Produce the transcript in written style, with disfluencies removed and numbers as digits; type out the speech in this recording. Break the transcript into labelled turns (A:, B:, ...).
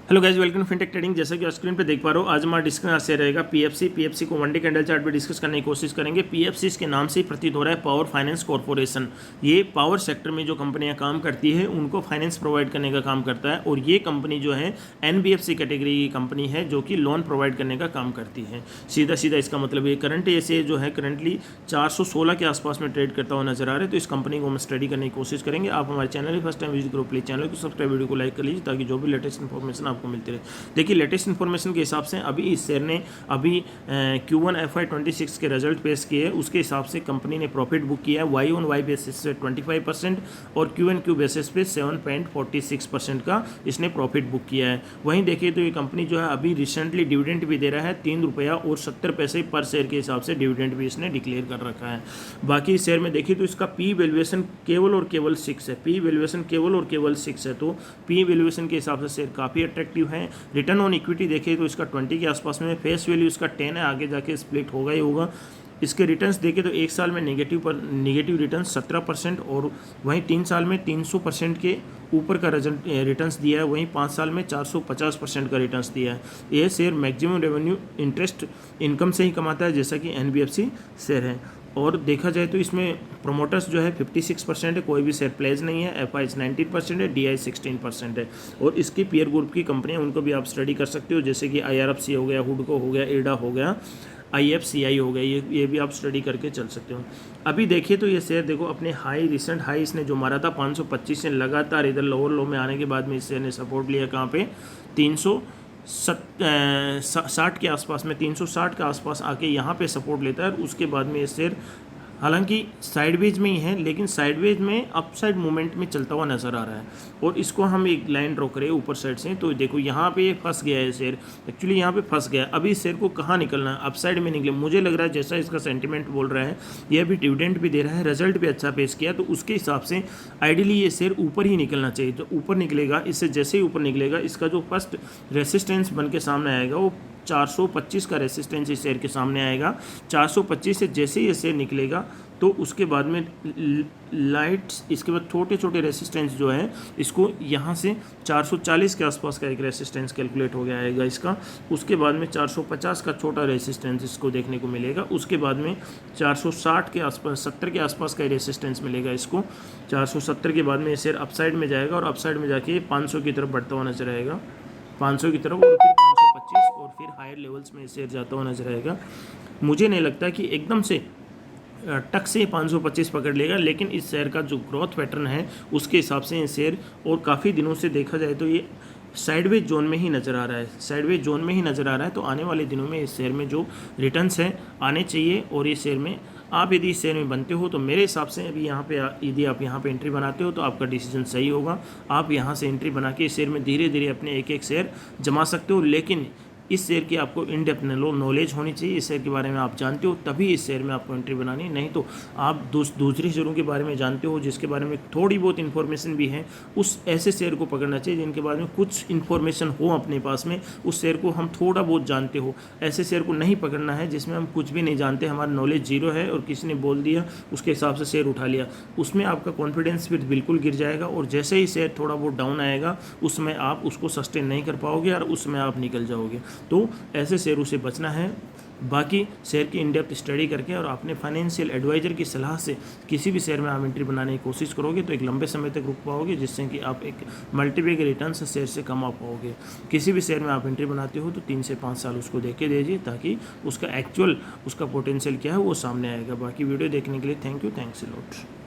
A: Hello guys, welcome to Fintech Trading. जैसा कि आप स्क्रीन पे देख पा रहे हो, आज हमारा डिस्कशन से रहेगा पीएफसी को वन डे कैंडल चार्ट पे डिस्कस करने की कोशिश करेंगे। पीएफसी के नाम से ही प्रतीत हो रहा है पावर फाइनेंस कॉर्पोरेशन। ये पावर सेक्टर में जो कंपनियां काम करती है उनको फाइनेंस प्रोवाइड करने का काम करता है, और ये कंपनी जो है एनबीएफसी कैटेगरी की कंपनी है जो कि लोन प्रोवाइड करने का काम करती है। सीधा सीधा इसका मतलब ये करंट ऐसे जो है करंटली 416 के आसपास में ट्रेड करता हुआ नजर आ रहा है। तो इस कंपनी को हम स्टडी करने की कोशिश करेंगे। आप हमारे चैनल फर्स्ट टाइम विजिट करो, प्लीज चैनल को सब्सक्राइब, वीडियो को लाइक कर लीजिए ताकि जो भी लेटेस्ट इन्फॉर्मेशन आपको मिलती रहे। देखिए, लेटेस्ट इन्फॉर्मेशन के हिसाब से अभी इस शेयर ने अभी Q1 FY26 के रिजल्ट पेश किए, उसके हिसाब से कंपनी ने प्रॉफिट बुक किया है वाई ऑन वाई बेसिस से 25% और Q&Q बेसिस पे 7.46% का इसने प्रॉफिट बुक किया है। वहीं देखिए तो ये कंपनी जो है अभी रिसेंटली डिविडेंड भी दे रहा है, 3 रुपया और 70 पैसे पर शेयर के हिसाब से डिविडेंड भी इसने डिक्लेयर कर रखा है। बाकी इस शेयर में देखिए तो इसका पी वैल्यूएशन केवल और केवल 6 है। पी वैल्यूएशन केवल और केवल 6 है, तो पी वैल्यूएशन के हिसाब से शेयर काफ़ी अट्रैक्टिव है। रिटर्न ऑन इक्विटी देखिए तो इसका 20 के आसपास में, फेस वैल्यू इसका 10 है, आगे जाके स्प्लिट होगा ही होगा। इसके रिटर्न्स देखें तो एक साल में नेगेटिव रिटर्न 17% और वहीं 3 साल में 300% के ऊपर का रिटर्न्स दिया है। वहीं 5 साल में 450% का रिटर्न्स दिया है। यह share maximum revenue interest income से ही कमाता है, जैसा कि एनबीएफसी शेयर है। और देखा जाए तो इसमें प्रोमोटर्स जो है 56% है, कोई भी शेयर प्लेज नहीं है। एफआई 19% है, डीआई 16% है। और इसकी पीयर ग्रुप की कंपनियां उनको भी आप स्टडी कर सकते हो, जैसे कि आईआरएफसी हो गया, हुडको हो गया, एडा हो गया, आईएफसीआई हो गया, ये भी आप स्टडी करके चल सकते हो। अभी देखिए तो ये शेयर देखो अपने हाई, रिसेंट हाई इसने जो मारा था 525 से लगातार इधर लोअर लो में आने के बाद में इस शेयर ने सपोर्ट लिया कहाँ पे 360 के आसपास में, 360 के आसपास आके यहाँ पे सपोर्ट लेता है। और उसके बाद में ये शेयर हालांकि साइडवेज में ही है, लेकिन साइडवेज में अपसाइड मूवमेंट में चलता हुआ नज़र आ रहा है। और इसको हम एक लाइन ड्रॉ करें ऊपर साइड से तो देखो यहाँ पे फंस गया है शेयर, एक्चुअली यहाँ पे फंस गया। अभी इस शेयर को कहाँ निकलना है, अपसाइड में निकले। मुझे लग रहा है जैसा इसका सेंटिमेंट बोल रहा है, ये अभी डिविडेंड भी दे रहा है, रिजल्ट भी अच्छा पेश किया, तो उसके हिसाब से आइडियली ये शेयर ऊपर ही निकलना चाहिए। तो ऊपर निकलेगा, इससे जैसे ही ऊपर निकलेगा इसका जो फर्स्ट रेसिस्टेंस बन के सामने आएगा वो 425 का रेसिस्टेंस इस शेयर के सामने आएगा। 425 से जैसे ही ये शेयर निकलेगा तो उसके बाद में इसके बाद छोटे छोटे रेसिस्टेंस जो है इसको यहाँ से 440 के आसपास का एक रेसिस्टेंस कैलकुलेट हो गया आएगा इसका। उसके बाद में 450 का छोटा रेसिस्टेंस इसको देखने को मिलेगा। उसके बाद में 460 के आसपास, 70 के आसपास का रेसिस्टेंस मिलेगा इसको। 470 के बाद में शेयर अपसाइड में जाएगा और अपसाइड में जाके 500 की तरफ बढ़ता हुआ नजर आएगा, 500 की तरफ, और फिर 525 और फिर हायर लेवल्स में शेयर जाता हुआ नजर आएगा। मुझे नहीं लगता कि एकदम से टक से 525 पकड़ लेगा, लेकिन इस शेयर का जो ग्रोथ पैटर्न है उसके हिसाब से ये शेयर, और काफ़ी दिनों से देखा जाए तो ये साइडवेज जोन में ही नज़र आ रहा है, साइडवेज जोन में ही नज़र आ रहा है। तो आने वाले दिनों में इस शेयर में जो रिटर्न्स हैं आने चाहिए, और इस शेयर में आप यदि इस शेयर में बनते हो तो मेरे हिसाब से अभी यहाँ पे यदि आप यहाँ पे एंट्री बनाते हो तो आपका डिसीजन सही होगा। आप यहाँ से एंट्री बना के इस शेयर में धीरे धीरे अपने एक एक शेयर जमा सकते हो, लेकिन इस शेयर की आपको इन डेप्थ नॉलेज होनी चाहिए। इस शेयर के बारे में आप जानते हो तभी इस शेयर में आपको एंट्री बनानी, नहीं तो आप दूसरे शेयरों के बारे में जानते हो जिसके बारे में थोड़ी बहुत इन्फॉर्मेशन भी है, उस ऐसे शेयर को पकड़ना चाहिए जिनके बारे में कुछ इन्फॉर्मेशन हो अपने पास में, उस शेयर को हम थोड़ा बहुत जानते हो। ऐसे शेयर को नहीं पकड़ना है जिसमें हम कुछ भी नहीं जानते, हमारा नॉलेज जीरो है और किसी ने बोल दिया उसके हिसाब से शेयर उठा लिया, उसमें आपका कॉन्फिडेंस फिर बिल्कुल गिर जाएगा। और जैसे ही शेयर थोड़ा बहुत डाउन आएगा उसमें आप उसको सस्टेन नहीं कर पाओगे और उसमें आप निकल जाओगे। तो ऐसे शेयरों से बचना है। बाकी शेयर की इन डेप्थ स्टडी करके और अपने फाइनेंशियल एडवाइजर की सलाह से किसी भी शेयर में आप एंट्री बनाने की कोशिश करोगे तो एक लंबे समय तक रुक पाओगे, जिससे कि आप एक मल्टीपल के रिटर्न से शेयर से कमा पाओगे। किसी भी शेयर में आप एंट्री बनाते हो तो 3 से 5 साल उसको देख के दीजिए, ताकि उसका एक्चुअल उसका पोटेंशियल क्या है वो सामने आएगा। बाकी वीडियो देखने के लिए thank you, thanks a lot.